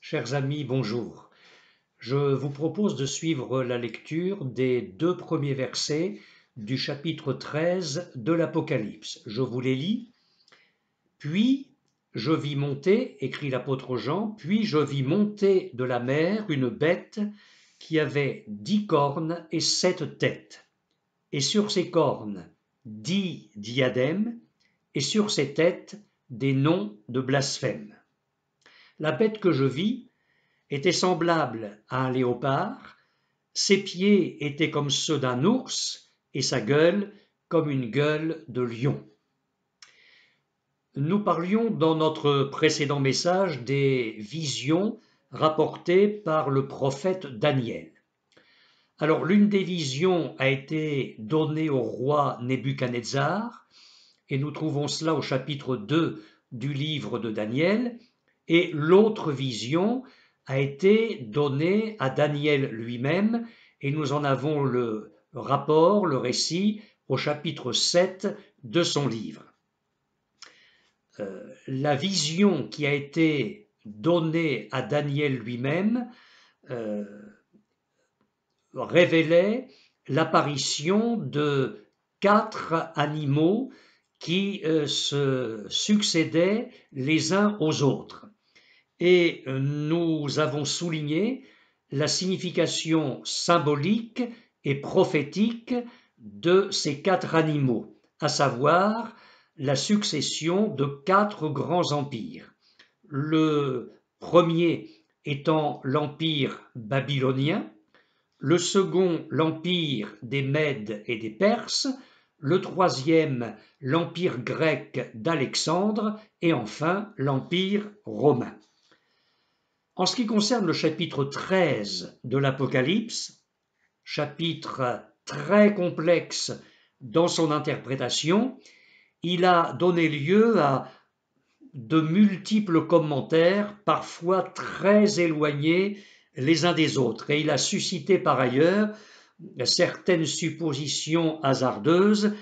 Chers amis, bonjour. Je vous propose de suivre la lecture des 2 premiers versets du chapitre 13 de l'Apocalypse. Je vous les lis. « Puis je vis monter, écrit l'apôtre Jean, puis je vis monter de la mer une bête qui avait 10 cornes et 7 têtes, et sur ses cornes 10 diadèmes, et sur ses têtes des noms de blasphème. La bête que je vis était semblable à un léopard, ses pieds étaient comme ceux d'un ours et sa gueule comme une gueule de lion. » Nous parlions dans notre précédent message des visions rapportées par le prophète Daniel. Alors l'une des visions a été donnée au roi Nebuchadnezzar, et nous trouvons cela au chapitre 2 du livre de Daniel, et l'autre vision a été donnée à Daniel lui-même, et nous en avons le rapport, le récit, au chapitre 7 de son livre. La vision qui a été donnée à Daniel lui-même révélait l'apparition de 4 animaux qui se succédaient les uns aux autres. Et nous avons souligné la signification symbolique et prophétique de ces 4 animaux, à savoir la succession de 4 grands empires. Le premier étant l'empire babylonien, le second l'empire des Mèdes et des Perses, le troisième l'empire grec d'Alexandre et enfin l'empire romain. En ce qui concerne le chapitre 13 de l'Apocalypse, chapitre très complexe dans son interprétation, il a donné lieu à de multiples commentaires, parfois très éloignés les uns des autres, et il a suscité par ailleurs certaines suppositions hasardeuses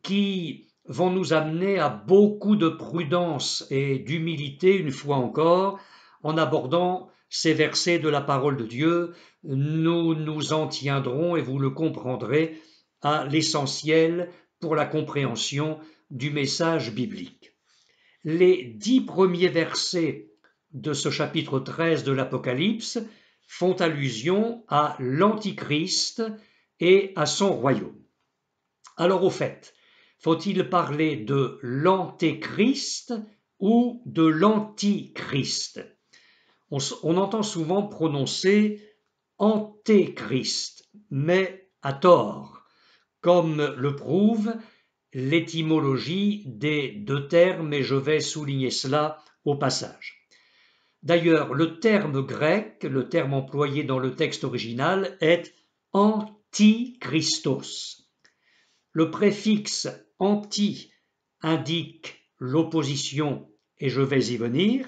qui vont nous amener à beaucoup de prudence et d'humilité, une fois encore, en abordant ces versets de la parole de Dieu. Nous nous en tiendrons, et vous le comprendrez, à l'essentiel pour la compréhension du message biblique. Les 10 premiers versets de ce chapitre 13 de l'Apocalypse font allusion à l'Antichrist et à son royaume. Alors au fait, faut-il parler de l'Antéchrist ou de l'Antichrist? On entend souvent prononcer Antéchrist, mais à tort, comme le prouve l'étymologie des 2 termes, et je vais souligner cela au passage. D'ailleurs, le terme grec, le terme employé dans le texte original, est antichristos. Le préfixe anti indique l'opposition, et je vais y venir,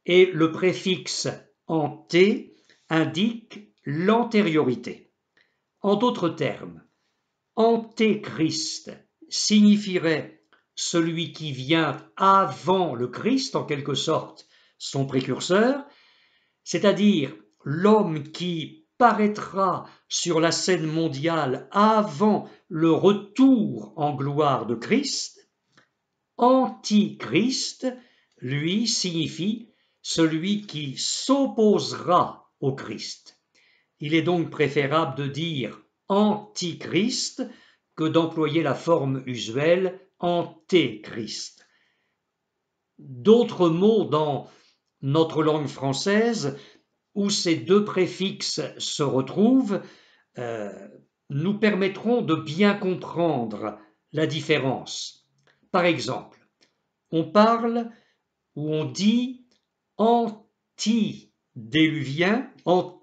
et le préfixe anté indique l'antériorité. En d'autres termes, Antéchrist signifierait celui qui vient avant le Christ, en quelque sorte son précurseur, c'est-à-dire l'homme qui paraîtra sur la scène mondiale avant le retour en gloire de Christ. Antichrist, lui, signifie celui qui s'opposera au Christ. Il est donc préférable de dire Antichrist que d'employer la forme usuelle Antéchrist. D'autres mots dans notre langue française où ces 2 préfixes se retrouvent nous permettront de bien comprendre la différence. Par exemple, on parle ou on dit antédiluvien en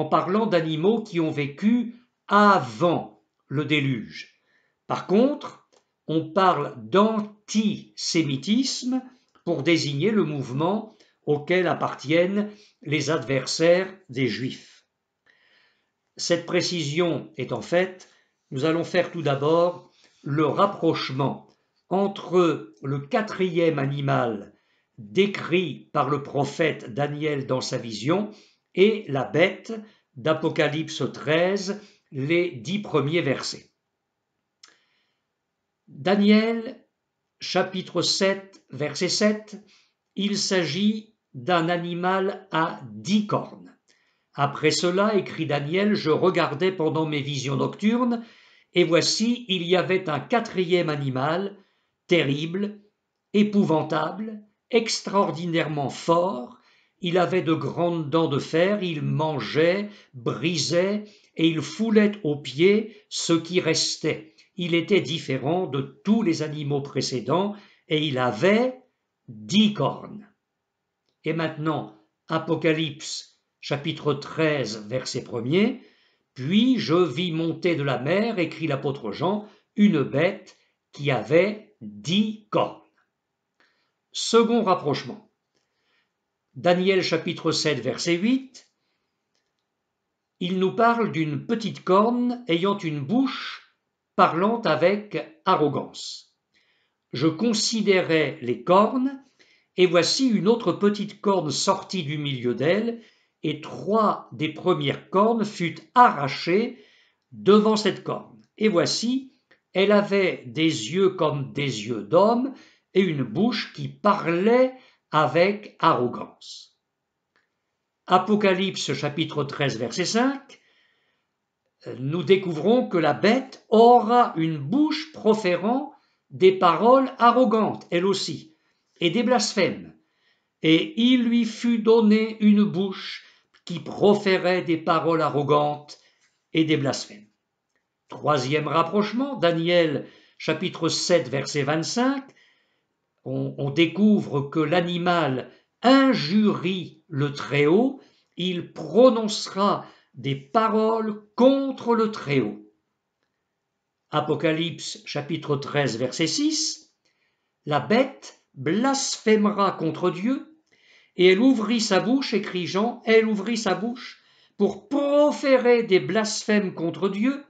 parlant d'animaux qui ont vécu avant le déluge. Par contre, on parle d'antisémitisme pour désigner le mouvement auquel appartiennent les adversaires des Juifs. Cette précision étant faite, nous allons faire tout d'abord le rapprochement entre le quatrième animal décrit par le prophète Daniel dans sa vision et la bête d'Apocalypse 13, les 10 premiers versets. Daniel, chapitre 7, verset 7, il s'agit d'un animal à 10 cornes. Après cela, écrit Daniel, je regardais pendant mes visions nocturnes, et voici, il y avait un quatrième animal, terrible, épouvantable, extraordinairement fort. Il avait de grandes dents de fer, il mangeait, brisait, et il foulait aux pieds ce qui restait. Il était différent de tous les animaux précédents, et il avait 10 cornes. Et maintenant, Apocalypse, chapitre 13, verset 1er, puis je vis monter de la mer, écrit l'apôtre Jean, une bête qui avait 10 cornes. Second rapprochement. Daniel chapitre 7, verset 8, il nous parle d'une petite corne ayant une bouche parlant avec arrogance. Je considérais les cornes, et voici une autre petite corne sortie du milieu d'elle, et 3 des premières cornes furent arrachées devant cette corne. Et voici, elle avait des yeux comme des yeux d'homme, et une bouche qui parlait avec arrogance. Apocalypse chapitre 13 verset 5, nous découvrons que la bête aura une bouche proférant des paroles arrogantes, elle aussi, et des blasphèmes. Et il lui fut donné une bouche qui proférait des paroles arrogantes et des blasphèmes. Troisième rapprochement, Daniel chapitre 7 verset 25, on découvre que l'animal injurie le Très-Haut, il prononcera des paroles contre le Très-Haut. Apocalypse chapitre 13 verset 6, la bête blasphémera contre Dieu, et elle ouvrit sa bouche, écrit Jean, elle ouvrit sa bouche pour proférer des blasphèmes contre Dieu,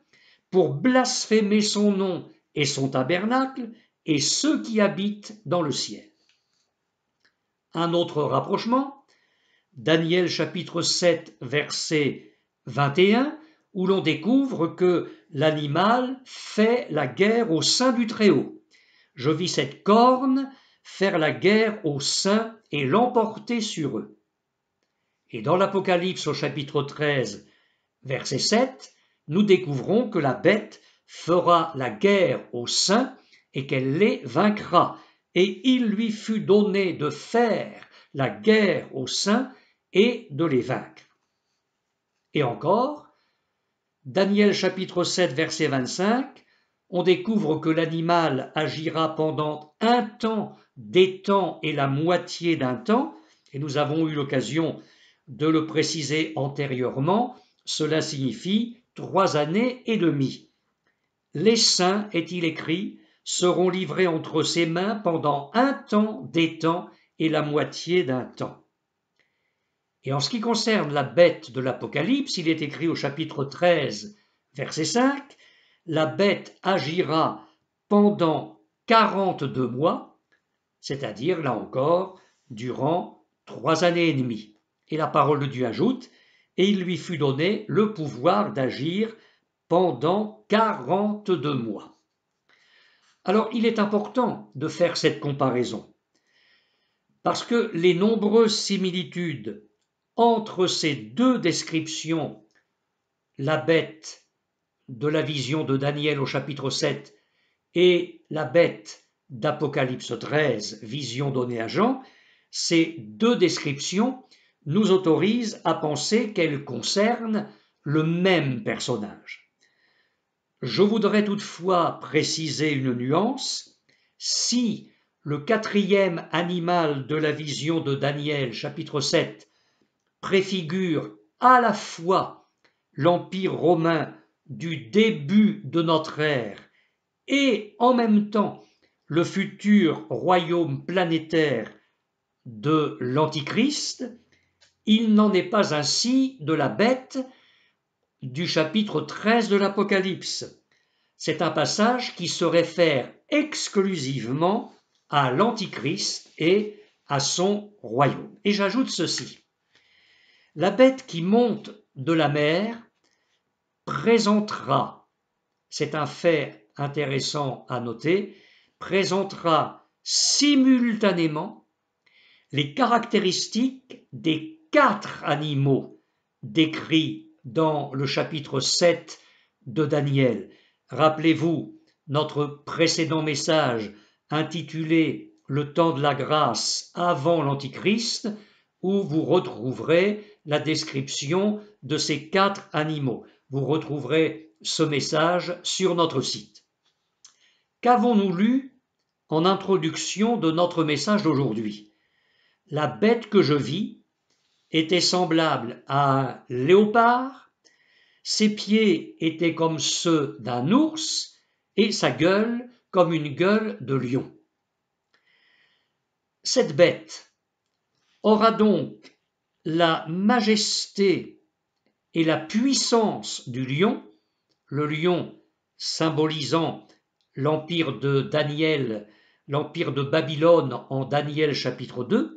pour blasphémer son nom et son tabernacle, et ceux qui habitent dans le ciel. Un autre rapprochement, Daniel chapitre 7 verset 21, où l'on découvre que l'animal fait la guerre au sein du Très-Haut. Je vis cette corne faire la guerre aux saints et l'emporter sur eux. Et dans l'Apocalypse au chapitre 13 verset 7, nous découvrons que la bête fera la guerre aux saints et qu'elle les vaincra. Et il lui fut donné de faire la guerre aux saints et de les vaincre. Et encore, Daniel chapitre 7 verset 25, on découvre que l'animal agira pendant un temps, des temps et la moitié d'un temps, et nous avons eu l'occasion de le préciser antérieurement, cela signifie 3 années et demie. Les saints, est-il écrit, seront livrés entre ses mains pendant un temps, des temps et la moitié d'un temps. Et en ce qui concerne la bête de l'Apocalypse, il est écrit au chapitre 13, verset 5, la bête agira pendant 42 mois, c'est-à-dire, là encore, durant 3 années et demie. Et la parole de Dieu ajoute, et il lui fut donné le pouvoir d'agir pendant 42 mois. Alors, il est important de faire cette comparaison, parce que les nombreuses similitudes entre ces deux descriptions, la bête de la vision de Daniel au chapitre 7 et la bête d'Apocalypse 13, vision donnée à Jean, ces deux descriptions nous autorisent à penser qu'elles concernent le même personnage. Je voudrais toutefois préciser une nuance. Si le quatrième animal de la vision de Daniel, chapitre 7, préfigure à la fois l'Empire romain du début de notre ère et en même temps le futur royaume planétaire de l'Antichrist, il n'en est pas ainsi de la bête du chapitre 13 de l'Apocalypse. C'est un passage qui se réfère exclusivement à l'Antichrist et à son royaume. Et j'ajoute ceci. La bête qui monte de la mer présentera, c'est un fait intéressant à noter, présentera simultanément les caractéristiques des 4 animaux décrits dans le chapitre 7 de Daniel. Rappelez-vous notre précédent message intitulé « Le temps de la grâce avant l'Antichrist » où vous retrouverez la description de ces 4 animaux. Vous retrouverez ce message sur notre site. Qu'avons-nous lu en introduction de notre message d'aujourd'hui? La bête que je vis était semblable à un léopard, ses pieds étaient comme ceux d'un ours et sa gueule comme une gueule de lion. Cette bête aura donc la majesté et la puissance du lion, le lion symbolisant l'empire de Daniel, l'empire de Babylone en Daniel chapitre 2.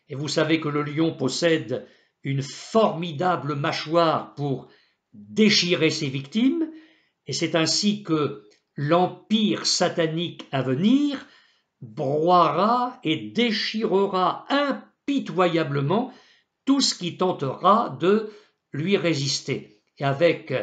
Et vous savez que le lion possède une formidable mâchoire pour déchirer ses victimes, et c'est ainsi que l'empire satanique à venir broiera et déchirera impitoyablement tout ce qui tentera de lui résister. Et avec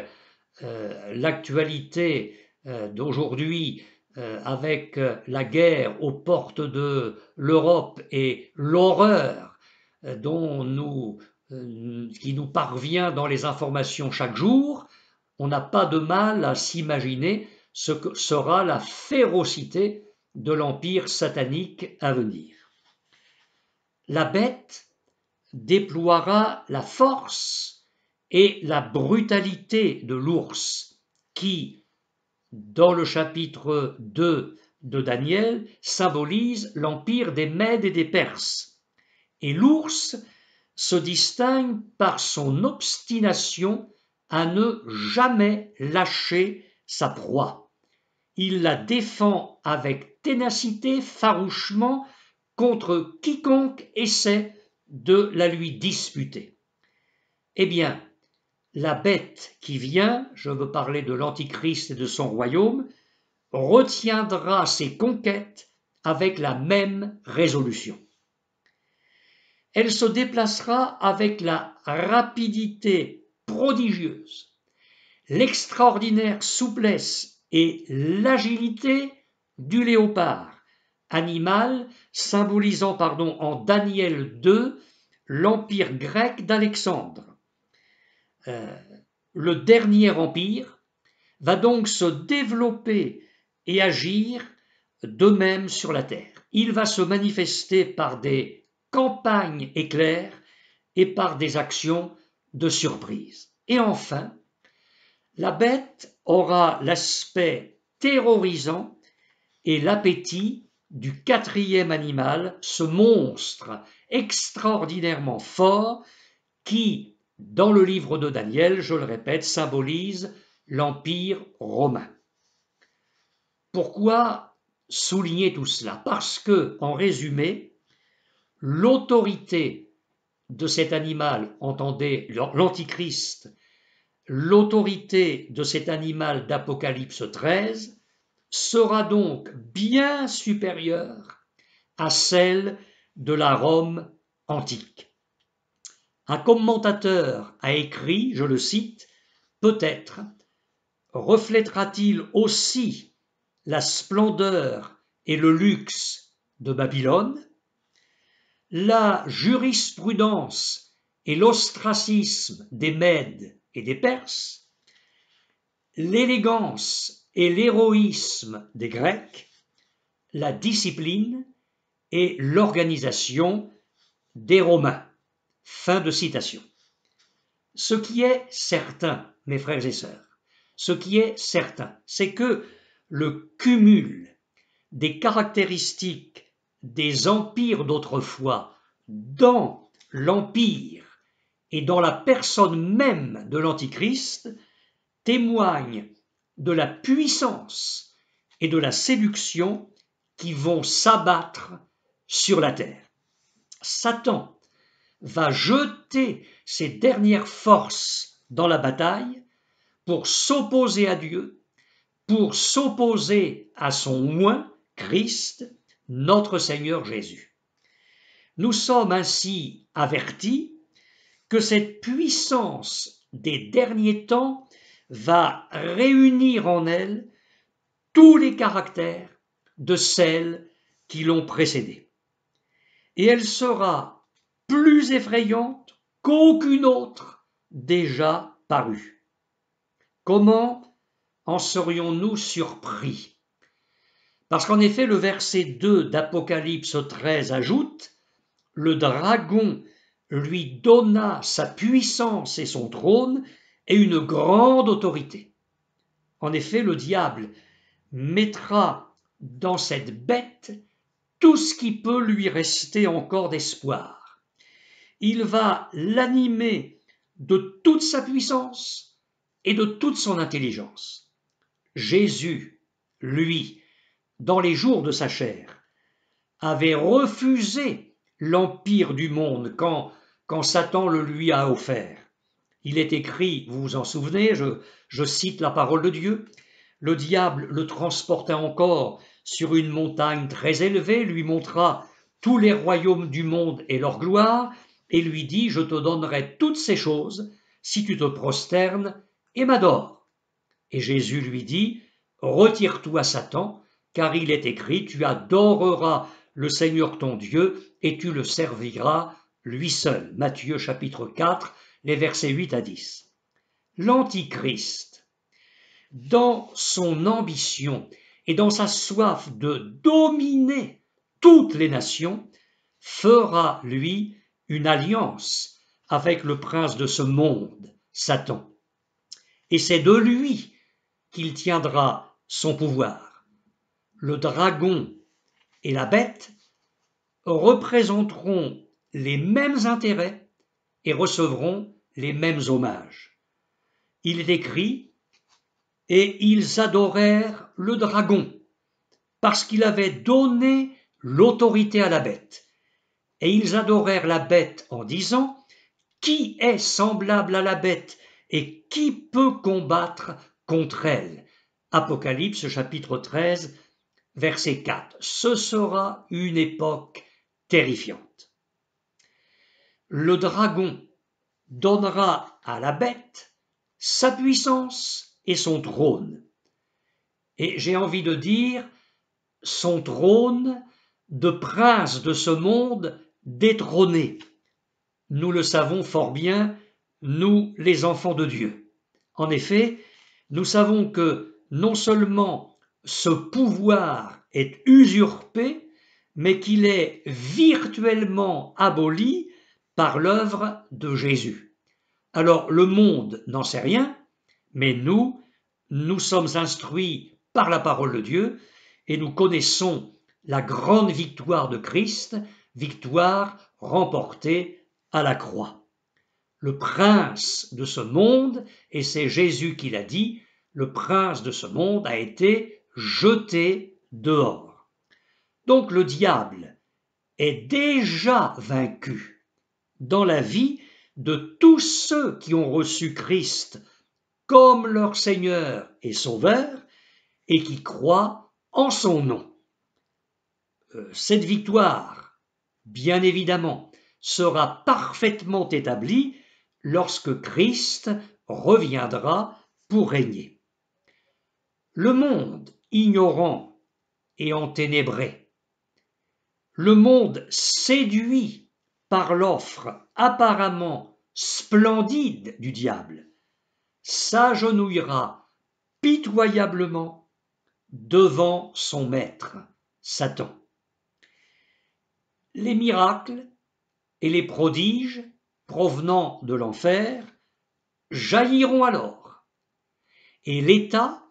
l'actualité d'aujourd'hui, avec la guerre aux portes de l'Europe et l'horreur qui nous parvient dans les informations chaque jour, on n'a pas de mal à s'imaginer ce que sera la férocité de l'empire satanique à venir. La bête déploiera la force et la brutalité de l'ours qui, dans le chapitre 2 de Daniel, symbolise l'empire des Mèdes et des Perses. Et l'ours se distingue par son obstination à ne jamais lâcher sa proie. Il la défend avec ténacité, farouchement, contre quiconque essaie de la lui disputer. Eh bien, la bête qui vient, je veux parler de l'Antichrist et de son royaume, retiendra ses conquêtes avec la même résolution. Elle se déplacera avec la rapidité prodigieuse, l'extraordinaire souplesse et l'agilité du léopard, animal symbolisant en Daniel 2 l'empire grec d'Alexandre. Le dernier empire va donc se développer et agir de même sur la terre. Il va se manifester par des campagnes éclairs et par des actions de surprise. Et enfin, la bête aura l'aspect terrorisant et l'appétit du 4e animal, ce monstre extraordinairement fort qui, dans le livre de Daniel, je le répète, symbolise l'Empire romain. Pourquoi souligner tout cela? Parce que, en résumé, l'autorité de cet animal, entendez l'Antichrist, l'autorité de cet animal d'Apocalypse 13 sera donc bien supérieure à celle de la Rome antique. Un commentateur a écrit, je le cite, « Peut-être reflètera-t-il aussi la splendeur et le luxe de Babylone, la jurisprudence et l'ostracisme des Mèdes et des Perses, l'élégance et l'héroïsme des Grecs, la discipline et l'organisation des Romains. » Fin de citation. Ce qui est certain, mes frères et sœurs, ce qui est certain, c'est que le cumul des caractéristiques des empires d'autrefois dans l'empire et dans la personne même de l'Antichrist témoigne de la puissance et de la séduction qui vont s'abattre sur la terre. Satan va jeter ses dernières forces dans la bataille pour s'opposer à Dieu, pour s'opposer à son oint, Christ, notre Seigneur Jésus. Nous sommes ainsi avertis que cette puissance des derniers temps va réunir en elle tous les caractères de celles qui l'ont précédée. Et elle sera plus effrayante qu'aucune autre déjà parue. Comment en serions-nous surpris? Parce qu'en effet, le verset 2 d'Apocalypse 13 ajoute « Le dragon lui donna sa puissance et son trône et une grande autorité. » En effet, le diable mettra dans cette bête tout ce qui peut lui rester encore d'espoir. Il va l'animer de toute sa puissance et de toute son intelligence. Jésus, lui, dans les jours de sa chair, avait refusé l'empire du monde quand Satan le lui a offert. Il est écrit, vous vous en souvenez, je cite la parole de Dieu, le diable le transporta encore sur une montagne très élevée, lui montra tous les royaumes du monde et leur gloire, et lui dit, je te donnerai toutes ces choses si tu te prosternes et m'adores. Et Jésus lui dit, retire-toi Satan, car il est écrit, tu adoreras le Seigneur ton Dieu et tu le serviras lui seul. Matthieu chapitre 4, les versets 8 à 10. L'Antichrist, dans son ambition et dans sa soif de dominer toutes les nations, fera, lui, une alliance avec le prince de ce monde, Satan. Et c'est de lui qu'il tiendra son pouvoir. Le dragon et la bête représenteront les mêmes intérêts et recevront les mêmes hommages. Il est écrit « Et ils adorèrent le dragon, parce qu'il avait donné l'autorité à la bête. Et ils adorèrent la bête en disant « Qui est semblable à la bête et qui peut combattre contre elle ?» Apocalypse chapitre 13, verset 4. Ce sera une époque terrifiante. Le dragon donnera à la bête sa puissance et son trône. Et j'ai envie de dire son trône de prince de ce monde détrôné. Nous le savons fort bien, nous les enfants de Dieu. En effet, nous savons que non seulement ce pouvoir est usurpé, mais qu'il est virtuellement aboli par l'œuvre de Jésus. Alors le monde n'en sait rien, mais nous sommes instruits par la parole de Dieu et nous connaissons la grande victoire de Christ, victoire remportée à la croix. Le prince de ce monde, et c'est Jésus qui l'a dit, le prince de ce monde a été jeté dehors. Donc le diable est déjà vaincu dans la vie de tous ceux qui ont reçu Christ comme leur Seigneur et Sauveur et qui croient en son nom. Cette victoire, bien évidemment, sera parfaitement établie lorsque Christ reviendra pour régner. Le monde ignorant et enténébré, le monde séduit par l'offre apparemment splendide du diable, s'agenouillera pitoyablement devant son maître, Satan. Les miracles et les prodiges provenant de l'enfer jailliront alors, et l'État,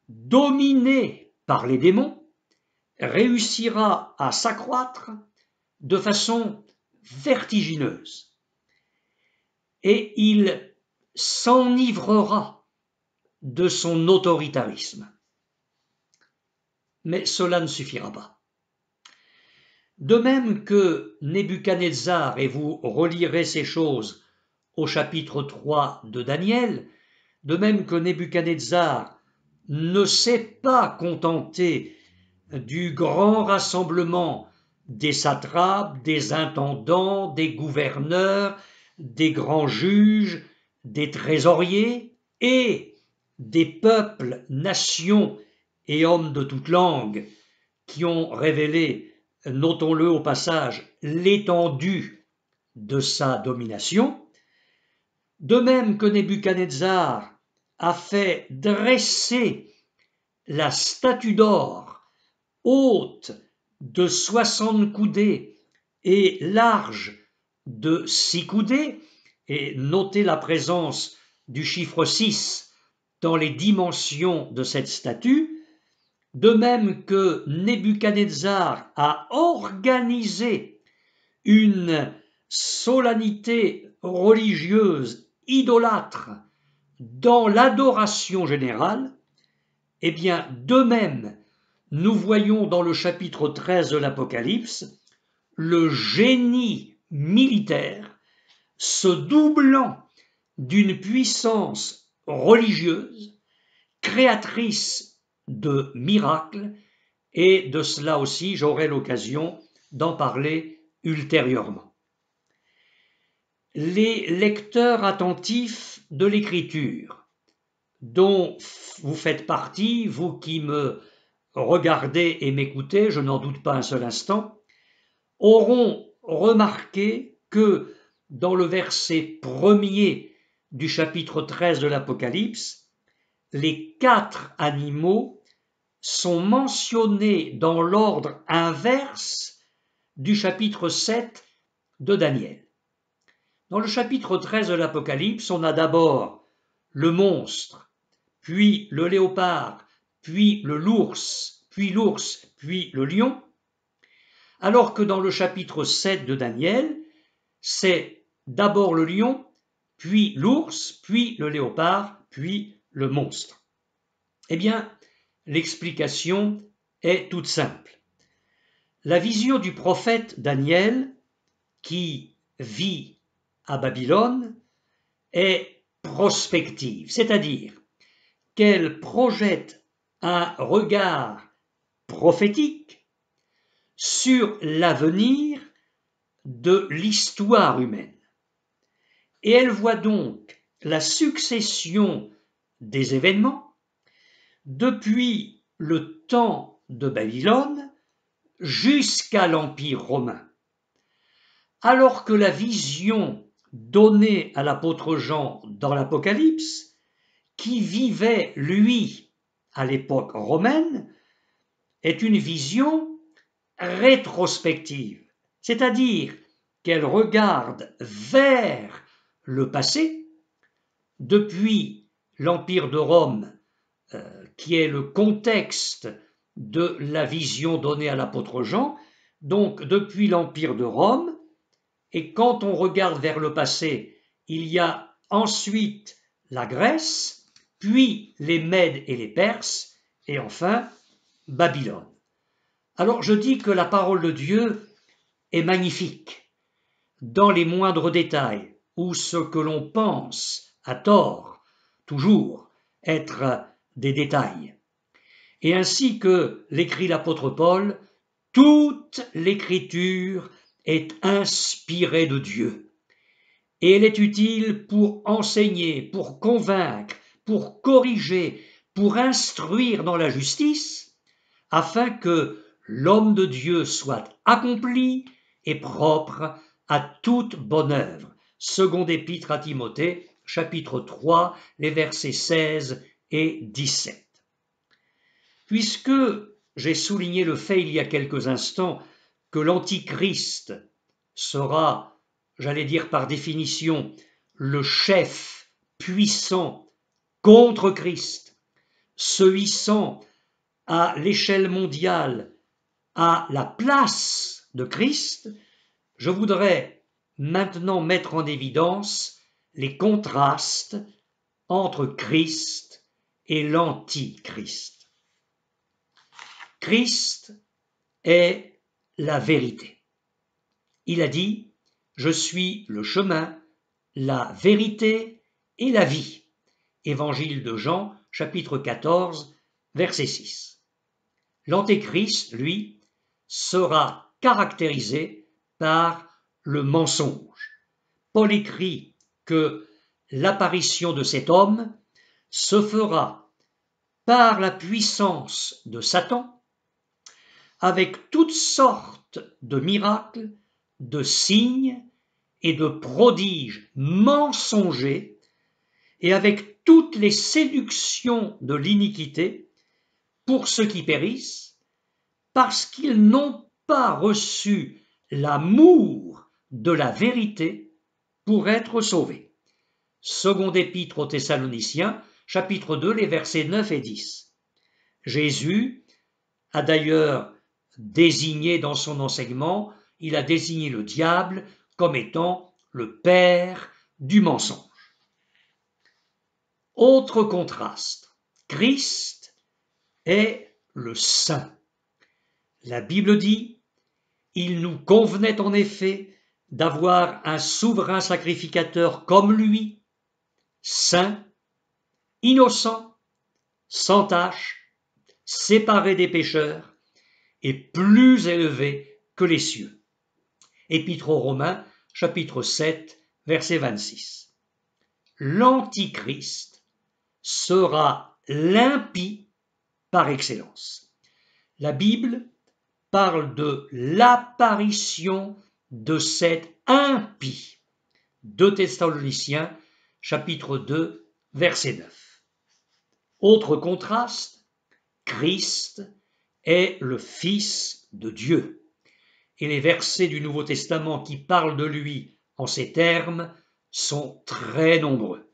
dominé par les démons, réussira à s'accroître de façon vertigineuse, et il s'enivrera de son autoritarisme. mais cela ne suffira pas. De même que Nebuchadnezzar, et vous relirez ces choses au chapitre 3 de Daniel, de même que Nebuchadnezzar ne s'est pas contenté du grand rassemblement des satrapes, des intendants, des gouverneurs, des grands juges, des trésoriers et des peuples, nations et hommes de toute langue qui ont révélé, notons-le au passage, l'étendue de sa domination, de même que Nebuchadnezzar a fait dresser la statue d'or haute de 60 coudées et large de 6 coudées, et notez la présence du chiffre 6 dans les dimensions de cette statue, de même que Nebuchadnezzar a organisé une solennité religieuse idolâtre dans l'adoration générale, eh bien, de même, nous voyons dans le chapitre 13 de l'Apocalypse le génie militaire se doublant d'une puissance religieuse, créatrice de miracles, et de cela aussi j'aurai l'occasion d'en parler ultérieurement. Les lecteurs attentifs de l'Écriture, dont vous faites partie, vous qui me regardez et m'écoutez, je n'en doute pas un seul instant, auront remarqué que dans le verset premier du chapitre 13 de l'Apocalypse, les 4 animaux sont mentionnés dans l'ordre inverse du chapitre 7 de Daniel. Dans le chapitre 13 de l'Apocalypse, on a d'abord le monstre, puis le léopard, puis l'ours, puis le lion, alors que dans le chapitre 7 de Daniel, c'est d'abord le lion, puis l'ours, puis le léopard, puis le monstre. Eh bien, l'explication est toute simple. La vision du prophète Daniel, qui vit à Babylone, est prospective, c'est-à-dire qu'elle projette un regard prophétique sur l'avenir de l'histoire humaine. Et elle voit donc la succession des événements depuis le temps de Babylone jusqu'à l'Empire romain. Alors que la vision donnée à l'apôtre Jean dans l'Apocalypse, qui vivait, lui, à l'époque romaine, est une vision rétrospective, c'est-à-dire qu'elle regarde vers le passé, depuis l'Empire de Rome, qui est le contexte de la vision donnée à l'apôtre Jean, donc depuis l'Empire de Rome, et quand on regarde vers le passé, il y a ensuite la Grèce, puis les Mèdes et les Perses, et enfin Babylone. Alors je dis que la parole de Dieu est magnifique dans les moindres détails, ou ce que l'on pense, à tort, toujours être des détails. Et ainsi que l'écrit l'apôtre Paul, toute l'écriture est inspirée de Dieu. Et elle est utile pour enseigner, pour convaincre, pour corriger, pour instruire dans la justice, afin que l'homme de Dieu soit accompli et propre à toute bonne œuvre. Seconde épître à Timothée, chapitre 3, les versets 16 et 17. Puisque j'ai souligné le fait il y a quelques instants que l'Antichrist sera, j'allais dire par définition, le chef puissant contre Christ, se hissant à l'échelle mondiale à la place de Christ, je voudrais maintenant mettre en évidence les contrastes entre Christ et l'Antichrist. Christ est la vérité. Il a dit, « Je suis le chemin, la vérité et la vie ». Évangile de Jean, chapitre 14, verset 6. L'Antéchrist, lui, sera caractérisé par le mensonge. Paul écrit que l'apparition de cet homme se fera par la puissance de Satan, avec toutes sortes de miracles, de signes et de prodiges mensongers, et avec toutes les séductions de l'iniquité pour ceux qui périssent, parce qu'ils n'ont pas reçu l'amour de la vérité pour être sauvés. Seconde épître aux Thessaloniciens, chapitre 2, les versets 9 et 10. Jésus a d'ailleurs désigné dans son enseignement, il a désigné le diable comme étant le père du mensonge. Autre contraste, Christ est le Saint. La Bible dit, « Il nous convenait en effet d'avoir un souverain sacrificateur comme lui, saint, innocent, sans tache, séparé des pécheurs et plus élevé que les cieux. » Épître aux Romains, chapitre 7, verset 26. L'Antichrist sera l'impie par excellence. La Bible parle de l'apparition de cet impie. 2 Thessaloniciens, chapitre 2, verset 9. Autre contraste, Christ est le Fils de Dieu. Et les versets du Nouveau Testament qui parlent de lui en ces termes sont très nombreux.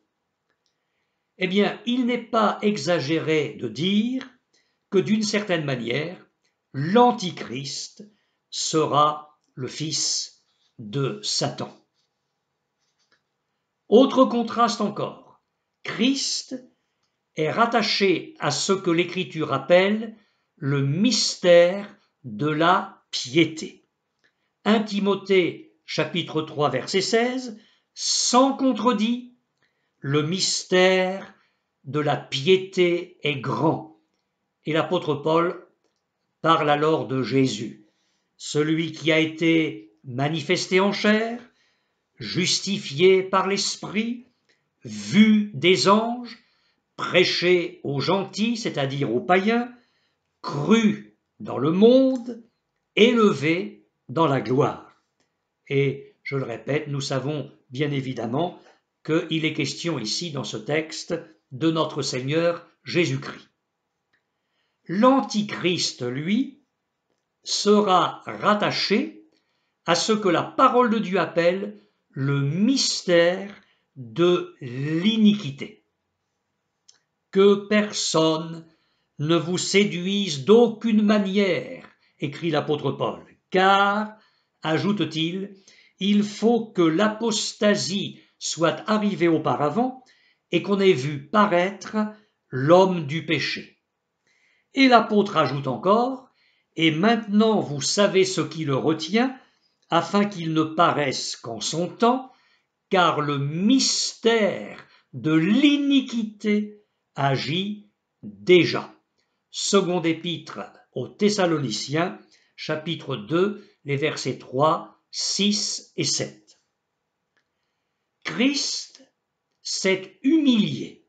Eh bien, il n'est pas exagéré de dire que d'une certaine manière, l'Antichrist sera le fils de Satan. Autre contraste encore, Christ est rattaché à ce que l'Écriture appelle le mystère de la piété. 1 Timothée chapitre 3 verset 16, sans contredit, le mystère de la piété est grand. Et l'apôtre Paul parle alors de Jésus, celui qui a été manifesté en chair, justifié par l'Esprit, vu des anges, prêché aux gentils, c'est-à-dire aux païens, cru dans le monde, élevé dans la gloire. Et je le répète, nous savons bien évidemment qu'il est question ici dans ce texte de notre Seigneur Jésus-Christ. L'Antichrist, lui, sera rattaché à ce que la parole de Dieu appelle le mystère de l'iniquité. Que personne ne vous séduise d'aucune manière, écrit l'apôtre Paul, car, ajoute-t-il, il faut que l'apostasie soit arrivée auparavant et qu'on ait vu paraître l'homme du péché. Et l'apôtre ajoute encore, « Et maintenant vous savez ce qui le retient, afin qu'il ne paraisse qu'en son temps, car le mystère de l'iniquité agit déjà. » Seconde épître aux Thessaloniciens, chapitre 2, les versets 3, 6 et 7. Christ s'est humilié.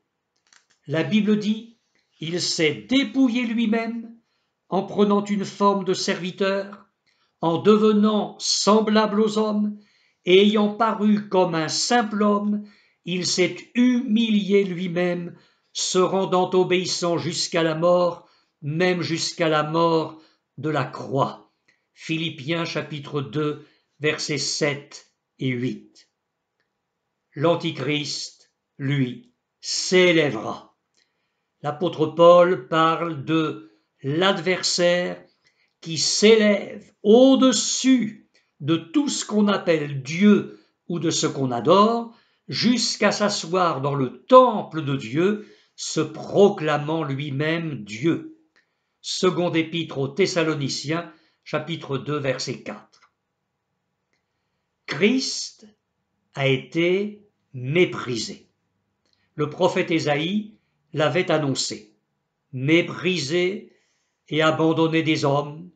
La Bible dit, il s'est dépouillé lui-même en prenant une forme de serviteur, en devenant semblable aux hommes, et ayant paru comme un simple homme, il s'est humilié lui-même, se rendant obéissant jusqu'à la mort, même jusqu'à la mort de la croix. Philippiens chapitre 2, versets 7 et 8. L'Antichrist, lui, s'élèvera. L'apôtre Paul parle de l'adversaire qui s'élève au-dessus de tout ce qu'on appelle Dieu ou de ce qu'on adore, jusqu'à s'asseoir dans le temple de Dieu, se proclamant lui-même Dieu. Seconde épître aux Thessaloniciens, chapitre 2, verset 4. Christ a été méprisé. Le prophète Ésaïe l'avait annoncé. Méprisé et abandonné des hommes,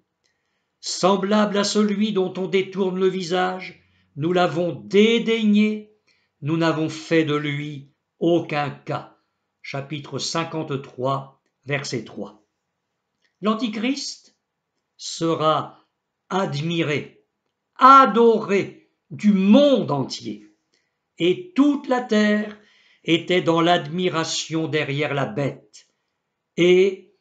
semblable à celui dont on détourne le visage, nous l'avons dédaigné, nous n'avons fait de lui aucun cas. Chapitre 53, verset 3. L'Antichrist sera admiré, adoré du monde entier, et toute la terre était dans l'admiration derrière la bête, et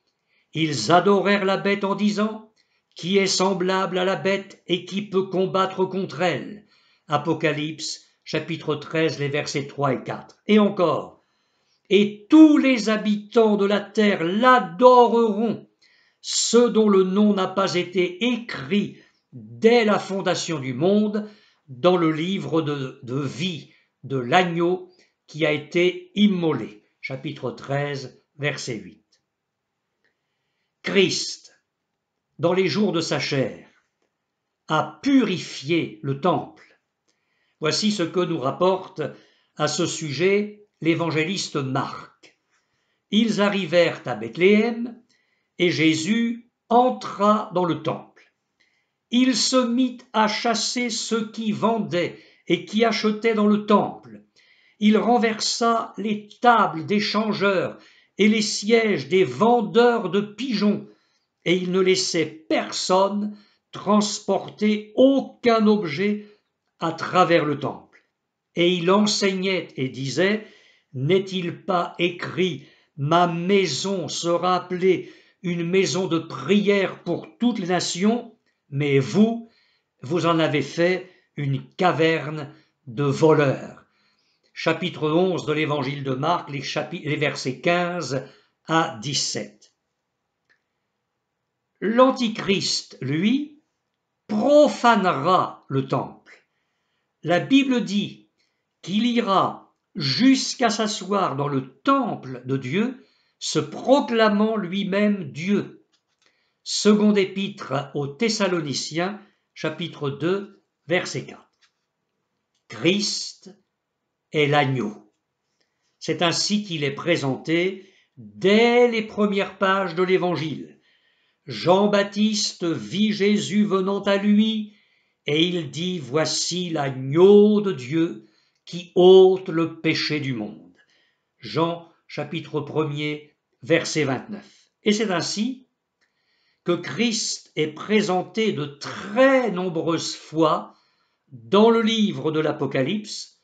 ils adorèrent la bête en disant: qui est semblable à la bête et qui peut combattre contre elle? Apocalypse, chapitre 13, les versets 3 et 4. Et encore: et tous les habitants de la terre l'adoreront, ceux dont le nom n'a pas été écrit dès la fondation du monde dans le livre de vie de l'agneau qui a été immolé. Chapitre 13, verset 8. Christ, dans les jours de sa chair, a purifié le temple. Voici ce que nous rapporte à ce sujet l'évangéliste Marc. Ils arrivèrent à Bethléem et Jésus entra dans le temple. Il se mit à chasser ceux qui vendaient et qui achetaient dans le temple. Il renversa les tables des changeurs et les sièges des vendeurs de pigeons, et il ne laissait personne transporter aucun objet à travers le temple. Et il enseignait et disait: n'est-il pas écrit: ma maison sera appelée une maison de prière pour toutes les nations, mais vous en avez fait une caverne de voleurs. Chapitre 11 de l'évangile de Marc, les versets 15 à 17. L'Antichrist, lui, profanera le temple. La Bible dit qu'il ira jusqu'à s'asseoir dans le temple de Dieu, se proclamant lui-même Dieu. Seconde épître aux Thessaloniciens, chapitre 2, verset 4. Christ est l'agneau. C'est ainsi qu'il est présenté dès les premières pages de l'Évangile. Jean-Baptiste vit Jésus venant à lui, et il dit: voici l'agneau de Dieu qui ôte le péché du monde. Jean chapitre 1er, verset 29. Et c'est ainsi que Christ est présenté de très nombreuses fois dans le livre de l'Apocalypse,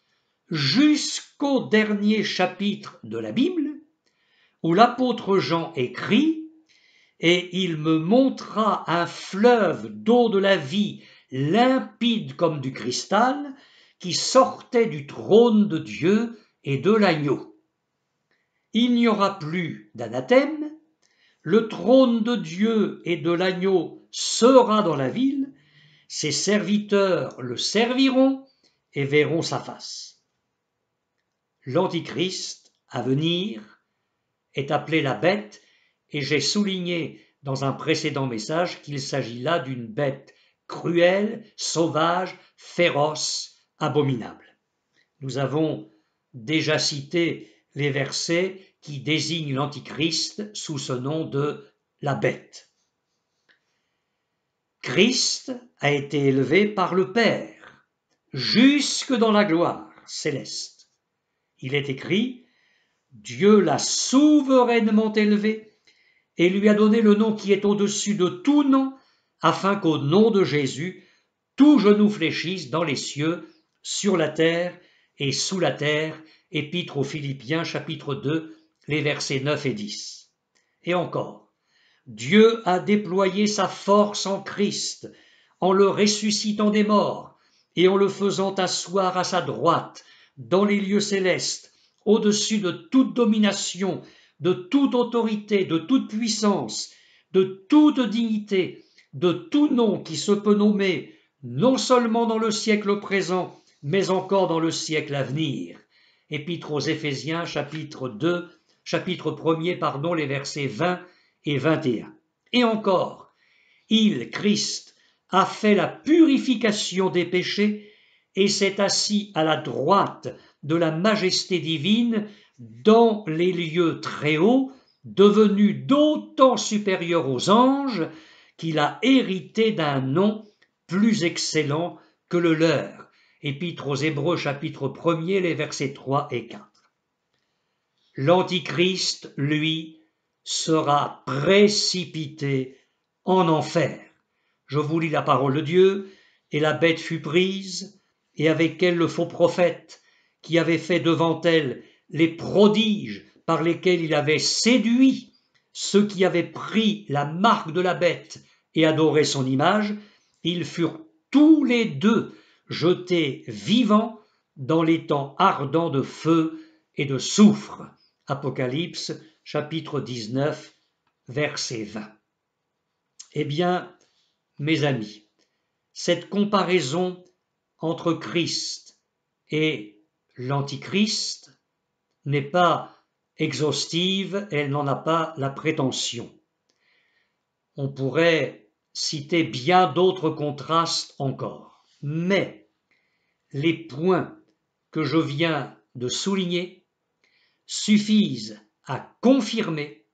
jusqu'au dernier chapitre de la Bible, où l'apôtre Jean écrit: et il me montra un fleuve d'eau de la vie, limpide comme du cristal, qui sortait du trône de Dieu et de l'agneau. Il n'y aura plus d'anathème, le trône de Dieu et de l'agneau sera dans la ville, ses serviteurs le serviront et verront sa face. L'Antichrist à venir est appelé la bête, et j'ai souligné dans un précédent message qu'il s'agit là d'une bête cruelle, sauvage, féroce, abominable. Nous avons déjà cité les versets qui désignent l'Antichrist sous ce nom de la bête. Christ a été élevé par le Père jusque dans la gloire céleste. Il est écrit: Dieu l'a souverainement élevé et lui a donné le nom qui est au-dessus de tout nom, afin qu'au nom de Jésus, tout genou fléchisse dans les cieux, sur la terre et sous la terre. Épître aux Philippiens, chapitre 2, les versets 9 et 10. Et encore, Dieu a déployé sa force en Christ, en le ressuscitant des morts et en le faisant asseoir à sa droite, dans les lieux célestes, au-dessus de toute domination, de toute autorité, de toute puissance, de toute dignité, de tout nom qui se peut nommer, non seulement dans le siècle présent, mais encore dans le siècle à venir. Épître aux Éphésiens, chapitre 1er, les versets 20 et 21. Et encore, il, Christ, a fait la purification des péchés et s'est assis à la droite de la majesté divine dans les lieux très hauts, devenu d'autant supérieur aux anges qu'il a hérité d'un nom plus excellent que le leur. Épître aux Hébreux, chapitre 1er, les versets 3 et 4. L'Antichrist, lui, sera précipité en enfer. Je vous lis la parole de Dieu. Et la bête fut prise, et avec elle le faux prophète, qui avait fait devant elle les prodiges par lesquels il avait séduit ceux qui avaient pris la marque de la bête et adoré son image. Ils furent tous les deux jetés vivants dans les temps ardents de feu et de soufre. Apocalypse, chapitre 19, verset 20. Eh bien, mes amis, cette comparaison entre Christ et l'Antichrist n'est pas exhaustive, elle n'en a pas la prétention. On pourrait citer bien d'autres contrastes encore, mais les points que je viens de souligner suffisent à confirmer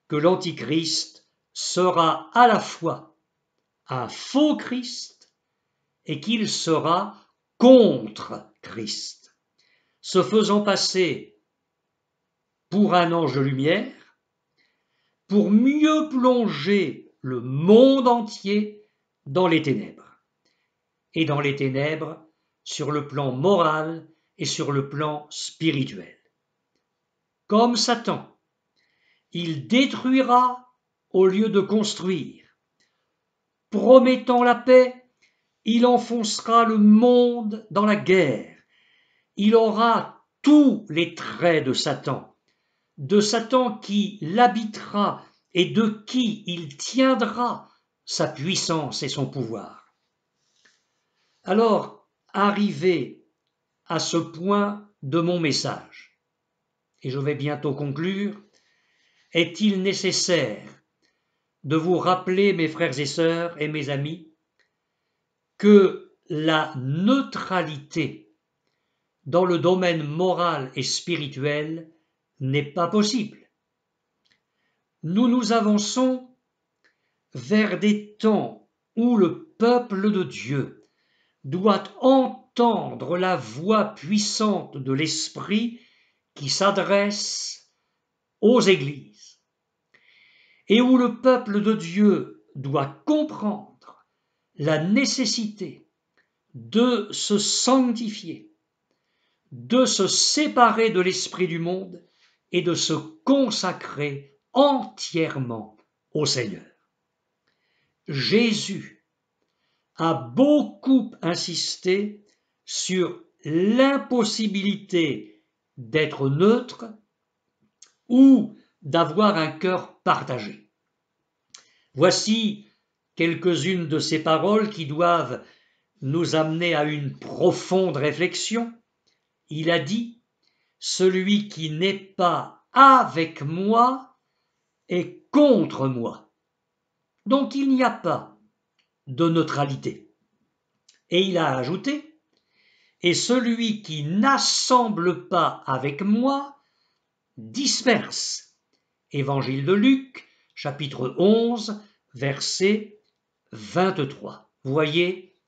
que l'Antichrist sera à la fois un faux Christ et qu'il sera contre Christ, se faisant passer pour un ange de lumière, pour mieux plonger le monde entier dans les ténèbres. Et dans les ténèbres, sur le plan moral et sur le plan spirituel. Comme Satan, il détruira au lieu de construire. Promettant la paix, il enfoncera le monde dans la guerre. Il aura tous les traits de Satan qui l'habitera et de qui il tiendra sa puissance et son pouvoir. Alors, arrivé à ce point de mon message, et je vais bientôt conclure, est-il nécessaire de vous rappeler, mes frères et sœurs et mes amis, que la neutralité dans le domaine moral et spirituel n'est pas possible. Nous nous avançons vers des temps où le peuple de Dieu doit entendre la voix puissante de l'Esprit qui s'adresse aux églises, et où le peuple de Dieu doit comprendre la nécessité de se sanctifier, de se séparer de l'esprit du monde et de se consacrer entièrement au Seigneur. Jésus a beaucoup insisté sur l'impossibilité d'être neutre ou d'avoir un cœur partagé. Voici quelques-unes de ces paroles qui doivent nous amener à une profonde réflexion. Il a dit : « Celui qui n'est pas avec moi est contre moi. » Donc il n'y a pas de neutralité. Et il a ajouté : « Et celui qui n'assemble pas avec moi disperse. » Évangile de Luc, chapitre 11, verset 23. Vous voyez,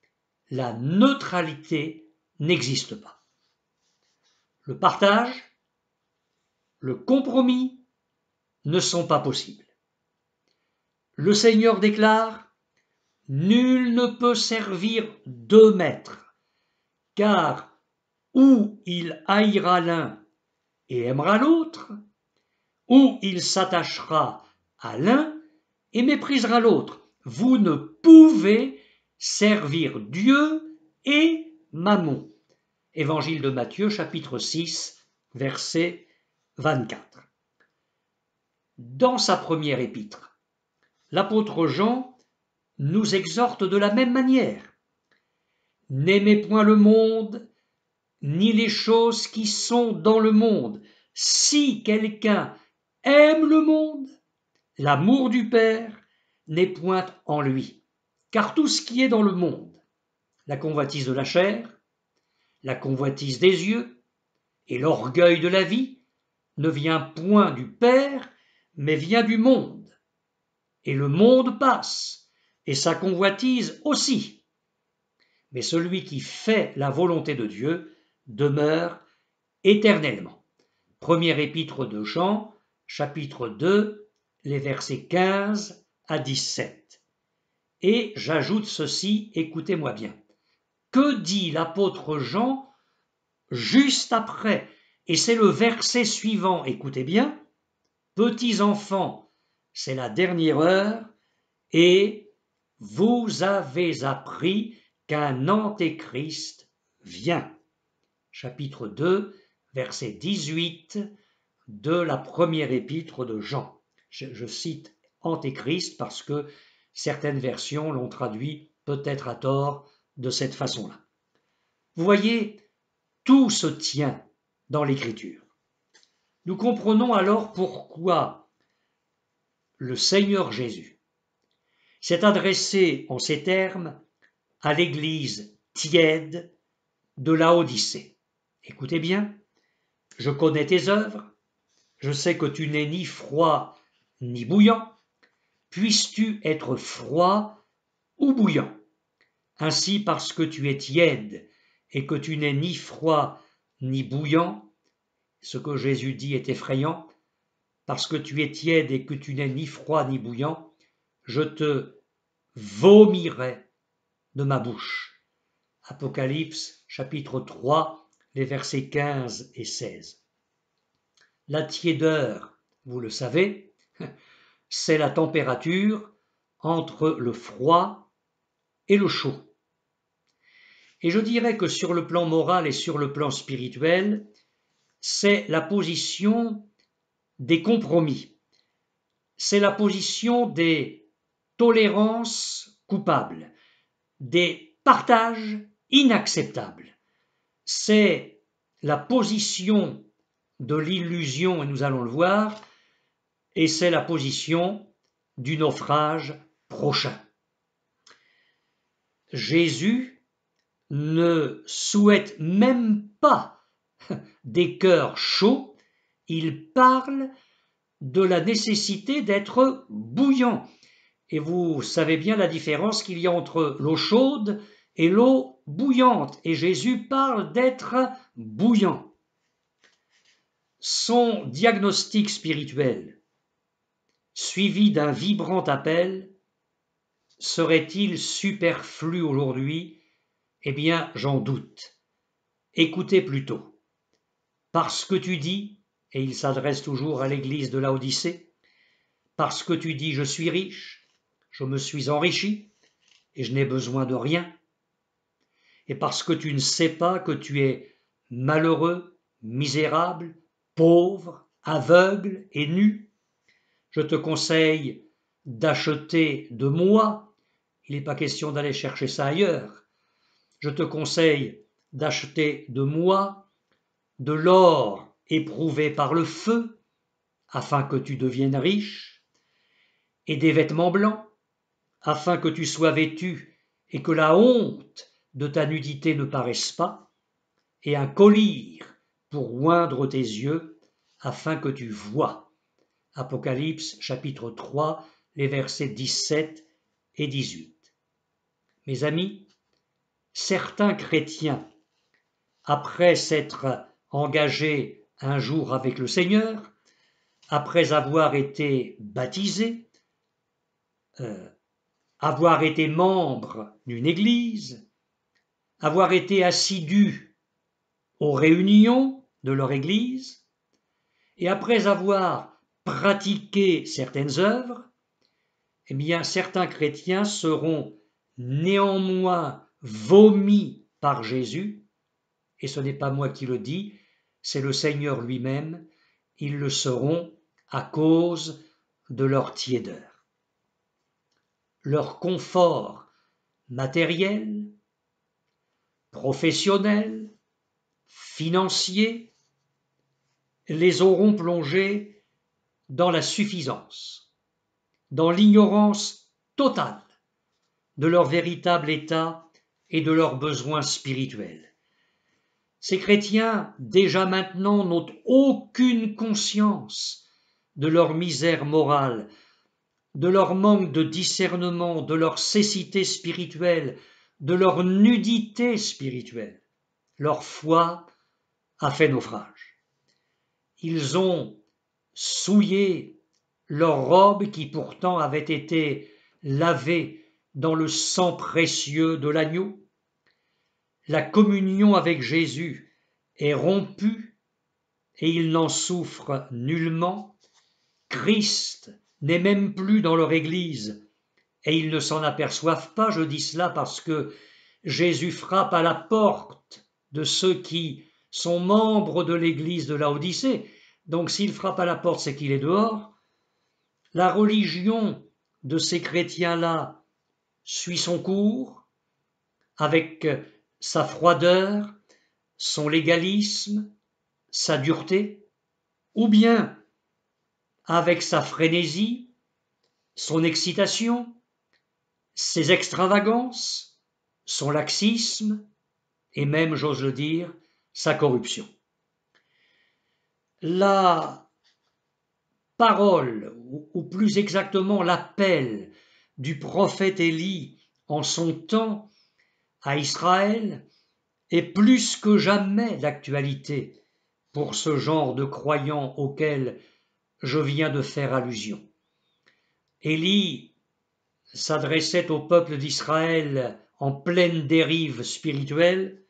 la neutralité n'existe pas. Le partage, le compromis ne sont pas possibles. Le Seigneur déclare : « Nul ne peut servir deux maîtres, car ou il haïra l'un et aimera l'autre, ou il s'attachera à l'un et méprisera l'autre. Vous ne pouvez servir Dieu et Mammon. » Évangile de Matthieu, chapitre 6, verset 24. Dans sa première épître, l'apôtre Jean nous exhorte de la même manière. « N'aimez point le monde, ni les choses qui sont dans le monde. Si quelqu'un aime le monde, l'amour du Père n'est point en lui. Car tout ce qui est dans le monde, la convoitise de la chair, la convoitise des yeux et l'orgueil de la vie, ne vient point du Père, mais vient du monde. Et le monde passe, et sa convoitise aussi. Mais celui qui fait la volonté de Dieu demeure éternellement. Première épître de Jean, chapitre 2, les versets 15 à 17. Et j'ajoute ceci, écoutez-moi bien. Que dit l'apôtre Jean juste après? Et c'est le verset suivant, écoutez bien. Petits enfants, c'est la dernière heure, et vous avez appris qu'un antéchrist vient. Chapitre 2, verset 18 de la première épître de Jean. Je cite antéchrist parce que certaines versions l'ont traduit peut-être à tort de cette façon-là. Vous voyez, tout se tient dans l'Écriture. Nous comprenons alors pourquoi le Seigneur Jésus s'est adressé en ces termes à l'Église tiède de Laodicée. Écoutez bien, je connais tes œuvres, je sais que tu n'es ni froid ni bouillant, puisses-tu être froid ou bouillant. Ainsi, parce que tu es tiède et que tu n'es ni froid ni bouillant, ce que Jésus dit est effrayant, parce que tu es tiède et que tu n'es ni froid ni bouillant, je te vomirai de ma bouche. Apocalypse chapitre 3, les versets 15 et 16. La tiédeur, vous le savez, c'est la température entre le froid et le chaud. Et je dirais que sur le plan moral et sur le plan spirituel, c'est la position des compromis. C'est la position des tolérances coupables, des partages inacceptables. C'est la position de l'illusion, et nous allons le voir, et c'est la position du naufrage prochain. Jésus ne souhaite même pas des cœurs chauds, il parle de la nécessité d'être bouillant. Et vous savez bien la différence qu'il y a entre l'eau chaude et l'eau bouillante. Et Jésus parle d'être bouillant. Son diagnostic spirituel, suivi d'un vibrant appel, serait-il superflu aujourd'hui? Eh bien, j'en doute. Écoutez plutôt. Parce que tu dis, et il s'adresse toujours à l'église de Laodicée, parce que tu dis je suis riche, je me suis enrichi, et je n'ai besoin de rien, et parce que tu ne sais pas que tu es malheureux, misérable, pauvre, aveugle et nu, je te conseille d'acheter de moi, il n'est pas question d'aller chercher ça ailleurs, je te conseille d'acheter de moi de l'or éprouvé par le feu, afin que tu deviennes riche, et des vêtements blancs, afin que tu sois vêtu et que la honte de ta nudité ne paraisse pas, et un collier pour oindre tes yeux, afin que tu voies. Apocalypse chapitre 3, les versets 17 et 18. Mes amis, certains chrétiens, après s'être engagés un jour avec le Seigneur, après avoir été baptisés, avoir été membre d'une église, avoir été assidus aux réunions de leur église, et après avoir pratiqué certaines œuvres, eh bien certains chrétiens seront néanmoins vomis par Jésus, et ce n'est pas moi qui le dis, c'est le Seigneur lui-même, ils le seront à cause de leur tiédeur. Leur confort matériel, professionnel, financier, les auront plongés dans la suffisance, dans l'ignorance totale de leur véritable état et de leurs besoins spirituels. Ces chrétiens, déjà maintenant, n'ont aucune conscience de leur misère morale, de leur manque de discernement, de leur cécité spirituelle, de leur nudité spirituelle. Leur foi a fait naufrage. Ils ont souillé leurs robes qui pourtant avaient été lavées dans le sang précieux de l'agneau. La communion avec Jésus est rompue et ils n'en souffrent nullement. Christ n'est même plus dans leur Église et ils ne s'en aperçoivent pas. Je dis cela parce que Jésus frappe à la porte de ceux qui sont membres de l'Église de Laodicée. Donc s'il frappe à la porte, c'est qu'il est dehors. La religion de ces chrétiens-là suit son cours avec sa froideur, son légalisme, sa dureté, ou bien avec sa frénésie, son excitation, ses extravagances, son laxisme et même, j'ose le dire, sa corruption. La parole, ou plus exactement l'appel du prophète Élie en son temps à Israël est plus que jamais d'actualité pour ce genre de croyants auxquels je viens de faire allusion. Élie s'adressait au peuple d'Israël en pleine dérive spirituelle.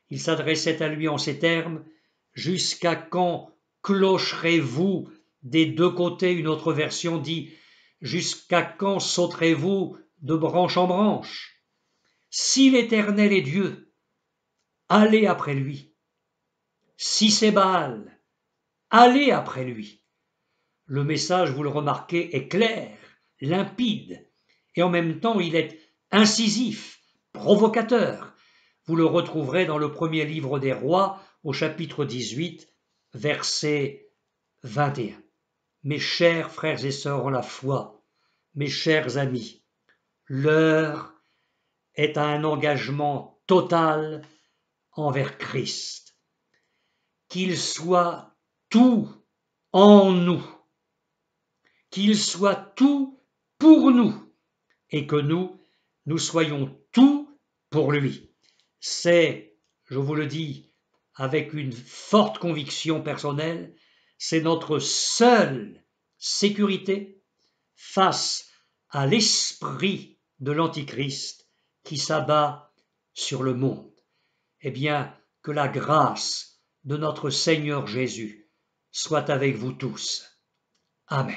Il s'adressait à lui en ces termes: « Jusqu'à quand clocherez-vous des deux côtés ?» Une autre version dit « Jusqu'à quand sauterez-vous de branche en branche? Si l'Éternel est Dieu, allez après lui. Si c'est Baal, allez après lui. » Le message, vous le remarquez, est clair, limpide, et en même temps il est incisif, provocateur. Vous le retrouverez dans le premier livre des Rois, au chapitre 18, verset 21. Mes chers frères et sœurs en la foi, mes chers amis, l'heure est à un engagement total envers Christ. Qu'il soit tout en nous, qu'il soit tout pour nous, et que nous soyons tout pour lui. C'est, je vous le dis avec une forte conviction personnelle, c'est notre seule sécurité face à l'esprit de l'Antichrist qui s'abat sur le monde. Eh bien, que la grâce de notre Seigneur Jésus soit avec vous tous. Amen.